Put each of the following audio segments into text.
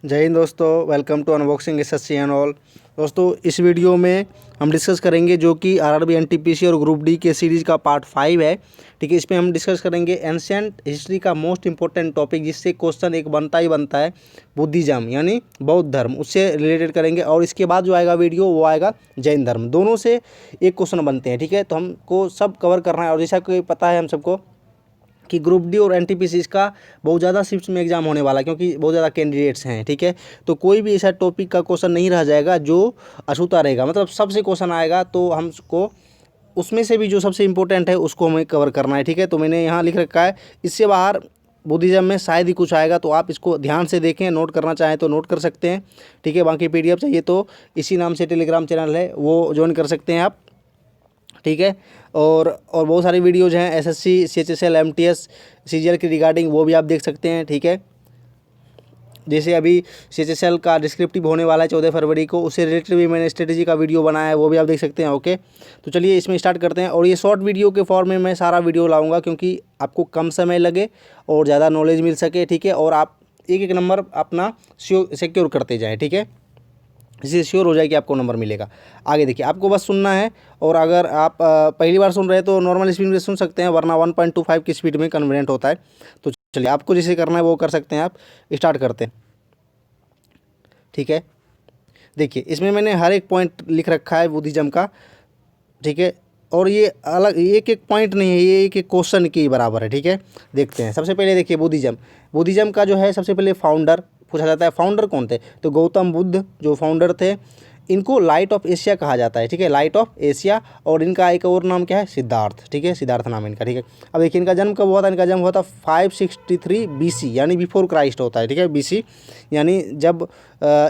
जय हिंद दोस्तों, welcome to unboxing SSC and all. दोस्तों इस वीडियो में हम डिस्कस करेंगे जो कि आरआरबी एनटीपीसी और ग्रुप डी के सीरीज़ का पार्ट 5 है। ठीक है, इसमें हम डिस्कस करेंगे एंशिएंट हिस्ट्री का मोस्ट इंपॉर्टेंट टॉपिक, जिससे क्वेश्चन एक बनता ही बनता है, बुद्धिज्म यानी बौद्ध धर्म, उससे रिलेटेड करेंगे। और इसके बाद जो आएगा वीडियो वो आएगा जैन धर्म, दोनों से एक क्वेश्चन बनते हैं। ठीक है, तो हमको सब कवर करना है। और जैसा कि पता है हम सबको कि ग्रुप डी और एनटीपीसी का बहुत ज़्यादा शिफ्ट में एग्जाम होने वाला है, क्योंकि बहुत ज़्यादा कैंडिडेट्स हैं। ठीक है, तो कोई भी ऐसा टॉपिक का क्वेश्चन नहीं रह जाएगा जो अछूता रहेगा, मतलब सबसे क्वेश्चन आएगा, तो हमको उसमें से भी जो सबसे इंपॉर्टेंट है उसको हमें कवर करना है। ठीक है, तो मैंने यहाँ लिख रखा है, इससे बाहर बुद्धिज्म में शायद ही कुछ आएगा, तो आप इसको ध्यान से देखें, नोट करना चाहें तो नोट कर सकते हैं। ठीक है, बाकी पीडीएफ चाहिए तो इसी नाम से टेलीग्राम चैनल है, वो ज्वाइन कर सकते हैं आप। ठीक है, और बहुत सारी वीडियोज़ हैं एसएससी, सीएचएसएल, एमटीएस, सीजीएल की रिगार्डिंग, वो भी आप देख सकते हैं। ठीक है, जैसे अभी सीएचएसएल का डिस्क्रिप्टिव होने वाला है 14 फरवरी को, उससे रिलेटेड भी मैंने स्ट्रेटेजी का वीडियो बनाया है, वो भी आप देख सकते हैं। ओके, तो चलिए इसमें स्टार्ट करते हैं। और ये शॉर्ट वीडियो के फॉर्म में मैं सारा वीडियो लाऊंगा, क्योंकि आपको कम समय लगे और ज़्यादा नॉलेज मिल सके। ठीक है, और आप एक एक नंबर अपना सिक्योर करते जाएँ। ठीक है, इससे श्योर हो जाए कि आपको नंबर मिलेगा। आगे देखिए, आपको बस सुनना है। और अगर आप पहली बार सुन रहे हैं तो नॉर्मल स्पीड में सुन सकते हैं, वरना 1.25 की स्पीड में कन्वीनियंट होता है। तो चलिए, आपको जैसे करना है वो कर सकते हैं। आप स्टार्ट करते हैं। ठीक है, देखिए इसमें मैंने हर एक पॉइंट लिख रखा है बुद्धिज्म का। ठीक है, और ये अलग एक एक पॉइंट नहीं है, ये एक एक क्वेश्चन के बराबर है। ठीक है, देखते हैं। सबसे पहले देखिए, बुद्धिज्म का जो है सबसे पहले फाउंडर पूछा जाता है। फाउंडर कौन थे? तो गौतम बुद्ध जो फाउंडर थे, इनको लाइट ऑफ एशिया कहा जाता है। ठीक है, लाइट ऑफ एशिया। और इनका एक और नाम क्या है? सिद्धार्थ। ठीक है, सिद्धार्थ नाम है इनका। ठीक है, अब देखिए इनका जन्म कब हुआ था? इनका जन्म हुआ था 563 BC, यानी बिफोर क्राइस्ट होता है। ठीक है, BC यानी जब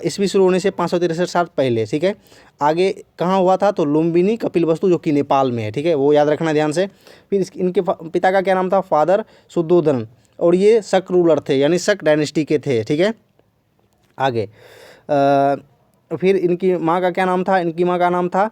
ईस्वी शुरू होने से 563 साल पहले। ठीक है, आगे कहाँ हुआ था? तो लुम्बिनी कपिलवस्तु, जो कि नेपाल में है। ठीक है, वो याद रखना ध्यान से। फिर इनके पिता का क्या नाम था? फादर शुद्धोधन। और ये शक रूलर थे, यानी शक डायनेस्टी के थे। ठीक है, आगे फिर इनकी माँ का क्या नाम था? इनकी माँ का नाम था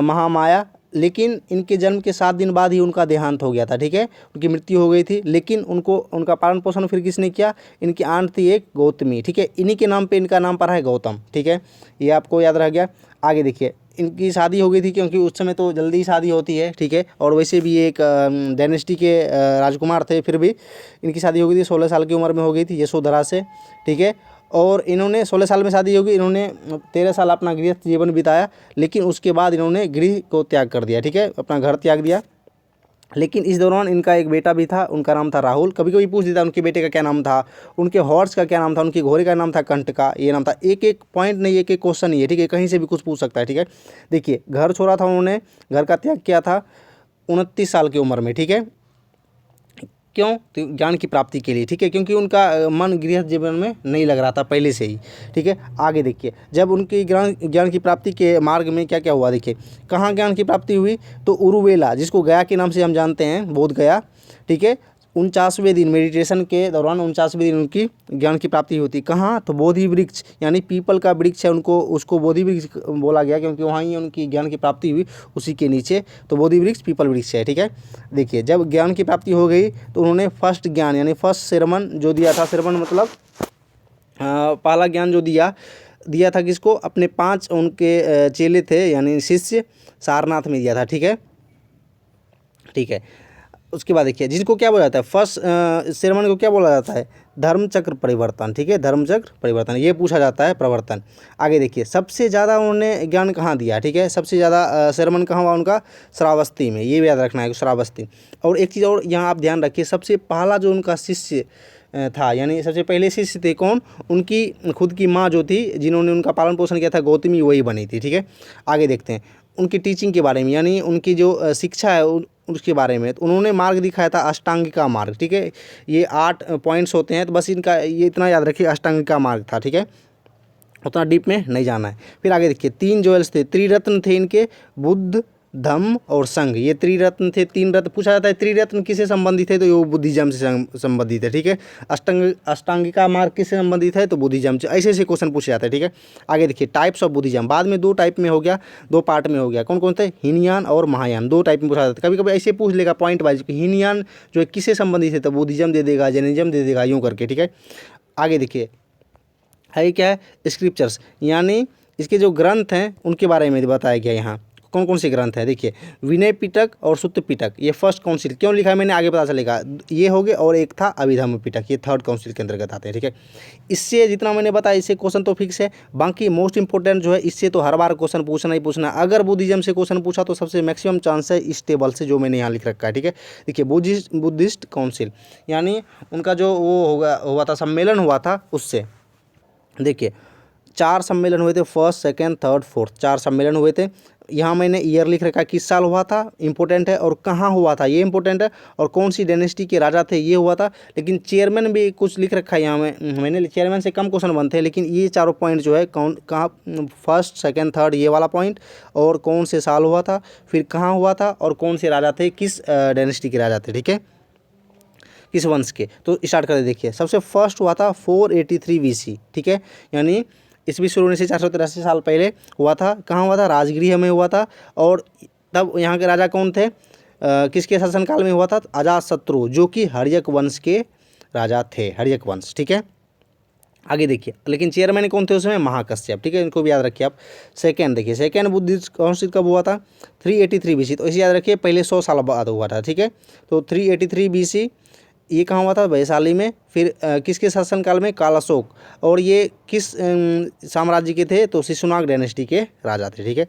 महामाया। लेकिन इनके जन्म के 7 दिन बाद ही उनका देहांत हो गया था। ठीक है, उनकी मृत्यु हो गई थी। लेकिन उनका पालन पोषण फिर किसने किया? इनकी आंट थी एक गौतमी। ठीक है, इन्हीं के नाम पे इनका नाम पड़ा है गौतम। ठीक है, ये आपको याद रह गया। आगे देखिए, इनकी शादी हो गई थी, क्योंकि उस समय तो जल्दी ही शादी होती है। ठीक है, और वैसे भी एक डायनेस्टी के राजकुमार थे, फिर भी इनकी शादी हो गई थी 16 साल की उम्र में हो गई थी यशोधरा से। ठीक है, और इन्होंने 16 साल में शादी होगी, इन्होंने 13 साल अपना गृहस्थ जीवन बिताया। लेकिन उसके बाद इन्होंने गृह को त्याग कर दिया। ठीक है, अपना घर त्याग दिया। लेकिन इस दौरान इनका एक बेटा भी था, उनका नाम था राहुल। कभी कभी पूछ देता उनके बेटे का क्या नाम था, उनके हॉर्स का क्या नाम था, उनके घोड़े का नाम था कंटका, ये नाम था। एक एक पॉइंट नहीं, एक एक क्वेश्चन नहीं है। ठीक है, कहीं से भी कुछ पूछ सकता है। ठीक है, देखिए घर छोड़ा था उन्होंने, घर का त्याग किया था 29 साल की उम्र में। ठीक है, क्यों? तो ज्ञान की प्राप्ति के लिए। ठीक है, क्योंकि उनका मन गृहस्थ जीवन में नहीं लग रहा था पहले से ही। ठीक है, आगे देखिए, जब उनकी ज्ञान की प्राप्ति के मार्ग में क्या क्या हुआ, देखिए कहाँ ज्ञान की प्राप्ति हुई? तो उरुवेला, जिसको गया के नाम से हम जानते हैं, बोध गया। ठीक है, 49वें दिन मेडिटेशन के दौरान 49वें दिन उनकी ज्ञान की प्राप्ति होती। कहाँ? तो बोधि वृक्ष, यानी पीपल का वृक्ष है, उसको बोधि वृक्ष बोला गया, क्योंकि वहाँ ही उनकी ज्ञान की प्राप्ति हुई, उसी के नीचे। तो बोधि वृक्ष पीपल वृक्ष है। ठीक है, देखिए जब ज्ञान की प्राप्ति हो गई तो उन्होंने फर्स्ट ज्ञान यानी फर्स्ट श्रवण जो दिया था, श्रवण मतलब पहला ज्ञान जो दिया था किसको? अपने 5 उनके चेले थे, यानी शिष्य, सारनाथ में दिया था। ठीक है, ठीक है, उसके बाद देखिए जिसको क्या बोला जाता है, फर्स्ट श्रवण को क्या बोला जाता है? धर्मचक्र परिवर्तन। ठीक है, धर्मचक्र परिवर्तन, ये पूछा जाता है, प्रवर्तन। आगे देखिए, सबसे ज़्यादा उन्होंने ज्ञान कहाँ दिया? ठीक है, सबसे ज़्यादा श्रवण कहाँ हुआ उनका? श्रावस्ती में, ये भी याद रखना है, श्रावस्ती। और एक चीज़ और यहाँ आप ध्यान रखिए, सबसे पहला जो उनका शिष्य था, यानी सबसे पहले शिष्य थे कौन? उनकी खुद की माँ जो थी, जिन्होंने उनका पालन पोषण किया था, गौतमी, वही बनी थी। ठीक है, आगे देखते हैं उनकी टीचिंग के बारे में, यानी उनकी जो शिक्षा है उसके बारे में। तो उन्होंने मार्ग दिखाया था अष्टांगिका मार्ग। ठीक है, ये 8 पॉइंट्स होते हैं, तो बस इनका ये इतना याद रखिए, अष्टांगिका मार्ग था। ठीक है, उतना डीप में नहीं जाना है। फिर आगे देखिए, 3 ज्वेल्स थे, त्रिरत्न थे इनके, बुद्ध, धम्म और संघ, ये त्रिरत्न थे। 3 रत्न पूछा जाता है, त्रिरत्न किससे संबंधित है? तो ये बुद्धिज्म से संबंधित है। ठीक है, अष्टांगिका मार्ग किससे संबंधित है? तो बुद्धिज्म से। ऐसे ऐसे क्वेश्चन पूछे जाते हैं। ठीक है, आगे देखिए, टाइप्स ऑफ बुद्धिज्म, बाद में 2 टाइप में हो गया, 2 पार्ट में हो गया। कौन कौन थे? हीनयान और महायान, 2 टाइप में पूछा जाता है। कभी कभी ऐसे पूछ लेगा पॉइंट वाइज कि हीनयान जो है किससे संबंधित है, तो बुद्धिज्म दे देगा, जैनिज्म दे देगा, यूँ करके। ठीक है, आगे देखिए, है क्या है, स्क्रिप्चर्स, यानी इसके जो ग्रंथ हैं उनके बारे में बताया गया यहाँ। कौन कौन से ग्रंथ हैं, देखिए विनय पिटक और सुत्त पिटक, ये फर्स्ट काउंसिल क्यों लिखा है मैंने आगे पता चलेगा, ये हो गए, और एक था अभिधम्म पिटक, ये थर्ड काउंसिल के अंतर्गत आते हैं, ठीक है। इससे जितना मैंने बताया इससे क्वेश्चन तो फिक्स है, बाकी मोस्ट इंपॉर्टेंट जो है इससे तो हर बार क्वेश्चन पूछना ही पूछना। अगर बुद्धिज्म से क्वेश्चन पूछा तो सबसे मैक्सिमम चांस है इस टेबल से जो मैंने यहाँ लिख रखा है, ठीक है। देखिए बुद्धिस्ट काउंसिल, यानी उनका जो वो हुआ था, सम्मेलन हुआ था, उससे देखिए 4 सम्मेलन हुए थे, फर्स्ट सेकेंड थर्ड फोर्थ, 4 सम्मेलन हुए थे। यहाँ मैंने ईयर लिख रखा है, किस साल हुआ था इंपॉर्टेंट है, और कहाँ हुआ था ये इंपॉर्टेंट है, और कौन सी डायनेस्टी के राजा थे ये हुआ था। लेकिन चेयरमैन भी कुछ लिख रखा है यहाँ में, मैंने चेयरमैन से कम क्वेश्चन बनते हैं, लेकिन ये चारों पॉइंट जो है कौन कहाँ, फर्स्ट सेकेंड थर्ड ये वाला पॉइंट, और कौन से साल हुआ था, फिर कहाँ हुआ था, और कौन से राजा थे, किस डायनेस्टी के राजा थे, ठीक है, किस वंश के। तो स्टार्ट करते देखिए, सबसे फर्स्ट हुआ था 483 BC, ठीक है, यानी ईस्वी शुरू होने से 483 साल पहले हुआ था। कहाँ हुआ था, राजगृह में हुआ था। और तब यहाँ के राजा कौन थे, किसके शासनकाल में हुआ था, अजातशत्रु, जो कि हर्यक वंश के राजा थे, हर्यक वंश, ठीक है। आगे देखिए, लेकिन चेयरमैन कौन थे उसमें, महाकश्यप, ठीक है, इनको भी याद रखिए आप। सेकंड देखिए, सेकंड बुद्धिस्ट काउंसिल कब हुआ था, 383 BC, तो इसे याद रखिए, पहले 100 साल बाद हुआ था, ठीक है। तो 383 BC ये कहाँ हुआ था, वैशाली में। फिर किसके शासनकाल में, काल अशोक, और ये किस साम्राज्य के थे, तो शिशुनाग डायनेस्टी के राजा थे, ठीक है।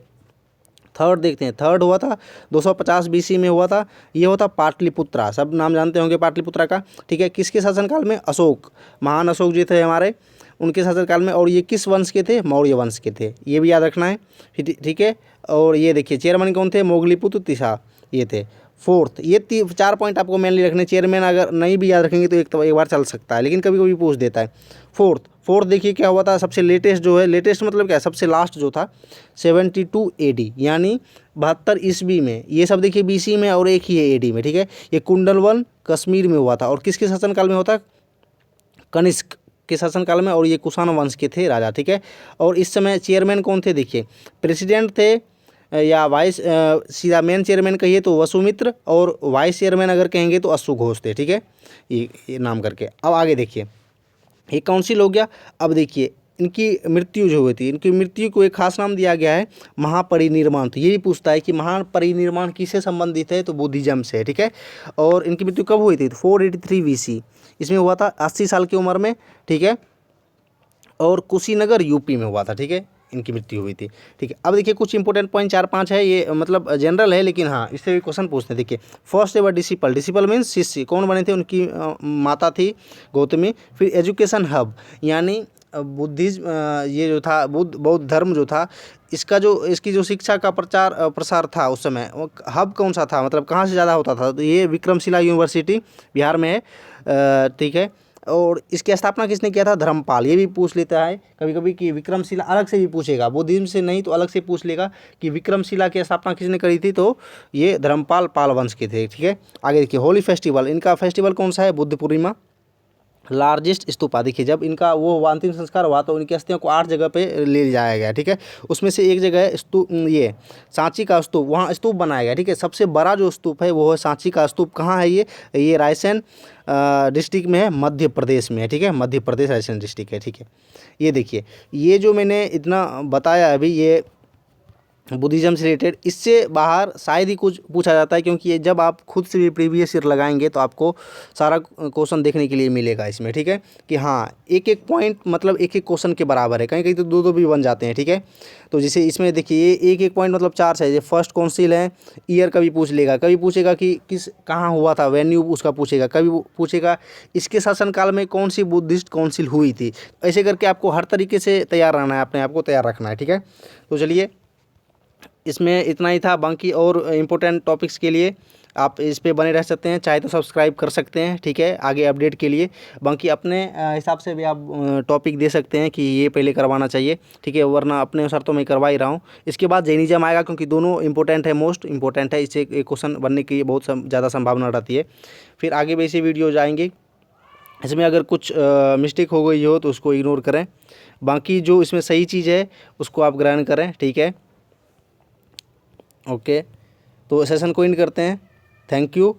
थर्ड देखते हैं, थर्ड हुआ था 250 BC में हुआ था, ये होता पाटलिपुत्रा, सब नाम जानते होंगे पाटलिपुत्रा का, ठीक है। किसके शासनकाल में, अशोक, महान अशोक जी थे हमारे, उनके शासनकाल में। और ये किस वंश के थे, मौर्य वंश के थे, ये भी याद रखना है, ठीक है। और ये देखिए चेयरमैन कौन थे, मोगलीपुत्र तिसा, ये थे। फोर्थ, ये 4 पॉइंट आपको मेनली रखने, चेयरमैन अगर नहीं भी याद रखेंगे तो एक बार चल सकता है, लेकिन कभी कभी पूछ देता है। फोर्थ देखिए क्या हुआ था, सबसे लेटेस्ट जो है, लेटेस्ट मतलब क्या है, सबसे लास्ट जो था 72 AD, यानी 72 ईस्वी में। ये सब देखिए BC में, और एक ही है AD में, ठीक है। ये कुंडलवन कश्मीर में हुआ था, और किसके शासनकाल में होता, कनिष्क के शासनकाल में, और ये कुषाण वंश के थे राजा, ठीक है। और इस समय चेयरमैन कौन थे, देखिए प्रेसिडेंट थे, या वाइस, सीधा मेन चेयरमैन कहिए तो वसुमित्र, और वाइस चेयरमैन अगर कहेंगे तो अश्वु घोष थे, ठीक है, ये नाम करके। अब आगे देखिए, ये काउंसिल हो गया। अब देखिए इनकी मृत्यु जो हुई थी, इनकी मृत्यु को एक खास नाम दिया गया है, महापरिनिर्वाण। तो ये भी पूछता है कि महापरिनिर्वाण किससे संबंधित है, तो बुद्धिज्म से, ठीक है। और इनकी मृत्यु कब हुई थी, तो 483 BC, इसमें हुआ था 80 साल की उम्र में, ठीक है। और कुशीनगर UP में हुआ था, ठीक है, इनकी मृत्यु हुई थी, ठीक है। अब देखिए कुछ इंपॉर्टेंट पॉइंट 4-5 है, ये मतलब जनरल है, लेकिन हाँ इससे भी क्वेश्चन पूछते हैं। देखिए फर्स्ट एवर डिसिपल मीन्स शिष्य, कौन बने थे, उनकी माता थी गौतमी। फिर एजुकेशन हब, यानी बुद्धिज्म, ये जो था बौद्ध धर्म जो था, इसकी जो शिक्षा का प्रसार था उस समय, वो हब कौन सा था, मतलब कहाँ से ज़्यादा होता था, तो ये विक्रमशिला यूनिवर्सिटी बिहार में है, ठीक है। और इसकी स्थापना किसने किया था, धर्मपाल। ये भी पूछ लेता है कभी कभी कि विक्रमशिला, अलग से भी पूछेगा, बुद्धिज्म से नहीं तो अलग से पूछ लेगा कि विक्रमशिला की स्थापना किसने करी थी, तो ये धर्मपाल पाल वंश के थे, ठीक है। आगे देखिए होली फेस्टिवल, इनका फेस्टिवल कौन सा है, बुद्ध पूर्णिमा। लार्जेस्ट स्तूपा, देखिए जब इनका वो हुआ अंतिम संस्कार हुआ तो इनकी अस्थियों को 8 जगह पे ले जाया गया, ठीक है। उसमें से एक जगह है स्तूप, ये सांची का स्तूप, वहाँ स्तूप बनाया गया, ठीक है। सबसे बड़ा जो स्तूप है वो है सांची का स्तूप। कहाँ है ये रायसेन डिस्ट्रिक्ट में है, मध्य प्रदेश में है, ठीक है, मध्य प्रदेश रायसेन डिस्ट्रिक्ट है, ठीक है। ये देखिए, ये जो मैंने इतना बताया अभी, ये बुद्धिज्म से रिलेटेड, इससे बाहर शायद ही कुछ पूछा जाता है, क्योंकि ये जब आप खुद से भी प्रीवियस ईयर लगाएंगे तो आपको सारा क्वेश्चन देखने के लिए मिलेगा इसमें, ठीक है। कि हाँ एक एक पॉइंट मतलब एक एक क्वेश्चन के बराबर है, कहीं कहीं तो दो दो भी बन जाते हैं, ठीक है। तो जैसे इसमें देखिए ये एक एक पॉइंट मतलब 4 है। ये फर्स्ट काउंसिल है, ईयर कभी पूछ लेगा, कभी पूछेगा कि किस कहाँ हुआ था, वेन्यू उसका पूछेगा, कभी पूछेगा इसके शासनकाल में कौन सी बुद्धिस्ट काउंसिल हुई थी। ऐसे करके आपको हर तरीके से तैयार रहना है, अपने आप को तैयार रखना है, ठीक है। तो चलिए इसमें इतना ही था, बाकी और इम्पोर्टेंट टॉपिक्स के लिए आप इस पे बने रह सकते हैं, चाहे तो सब्सक्राइब कर सकते हैं, ठीक है, आगे अपडेट के लिए। बाकी अपने हिसाब से भी आप टॉपिक दे सकते हैं कि ये पहले करवाना चाहिए, ठीक है, वरना अपने अनुसार तो मैं करवा ही रहा हूँ। इसके बाद जैनिज्म आएगा, क्योंकि दोनों इंपॉर्टेंट है, मोस्ट इंपॉर्टेंट है, इससे एक क्वेश्चन बनने की बहुत ज़्यादा संभावना रहती है। फिर आगे भी ऐसे वीडियो जाएंगे, इसमें अगर कुछ मिस्टेक हो गई हो तो उसको इग्नोर करें, बाकी जो इसमें सही चीज़ है उसको आप ग्रहण करें, ठीक है। ओके, तो सेशन को एंड करते हैं। Thank you.